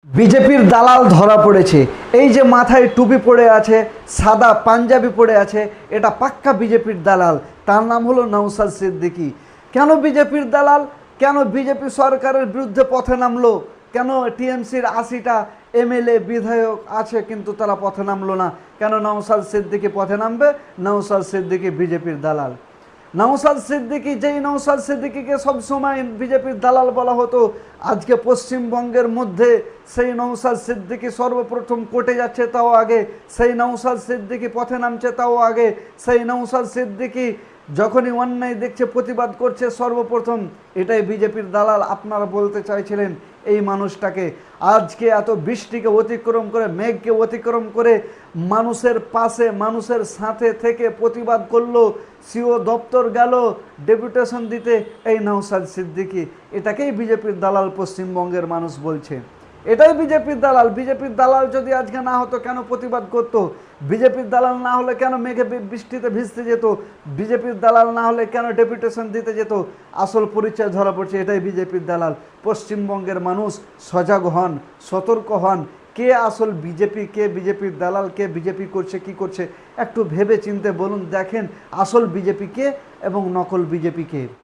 বিজেপির দালাল ধরা পড়েছে। এই যে মাথায় টুপি পড়ে আছে, সাদা পাঞ্জাবি পড়ে আছে, এটা পাক্কা বিজেপির দালাল। তার নাম হলো নওশাদ সিদ্দিকী। কেন বিজেপির দালাল? কেন বিজেপি সরকারের বিরুদ্ধে পথে নামলো? কেন টিএমসির 80টা এমএলএ বিধায়ক আছে কিন্তু তারা পথে নামলো না? কেন নওশাদ সিদ্দিকী পথে নামবে? নওশাদ সিদ্দিকী বিজেপির দালাল। নওশাদ সিদ্দিকী, যেই নওশাদ সিদ্দিকীকে সবসময় বিজেপির দালাল বলা হতো, আজকে পশ্চিমবঙ্গের মধ্যে সেই নওশাদ সিদ্দিকী সর্বপ্রথম কোর্টে যাচ্ছে তাও আগে, সেই নওশাদ সিদ্দিকী পথে নামছে তাও আগে, সেই নওশাদ সিদ্দিকী যখনই অন্যায় দেখছে প্রতিবাদ করছে সর্বপ্রথম। এটাই বিজেপির দালাল আপনারা বলতে চাইছিলেন এই মানুষটাকে। আজকে এত বৃষ্টিকে অতিক্রম করে, মেঘকে অতিক্রম করে মানুষের পাশে, মানুষের সাথে থেকে প্রতিবাদ করলো, সিও দপ্তর গেল ডেপুটেশন দিতে, এই নওশাদ সিদ্দিকী। এটাকেই বিজেপির দালাল পশ্চিমবঙ্গের মানুষ বলছে। এটাই বিজেপির দালাল। বিজেপির দালাল যদি আজকে না হতো কেন প্রতিবাদ করতো? বিজেপির দালাল না হলে কেন মেঘে বৃষ্টিতে ভিজতে যেত? বিজেপির দালাল না হলে কেন ডেপুটেশন দিতে যেত? আসল পরিচয় ধরা পড়ছে, এটাই বিজেপির দালাল। পশ্চিমবঙ্গের মানুষ সজাগ হন, সতর্ক হন। কে আসল বিজেপি, কে বিজেপির দালাল, কে বিজেপি করছে, কি করছে, একটু ভেবে চিন্তে বলুন। দেখেন আসল বিজেপি কে এবং নকল বিজেপি কে।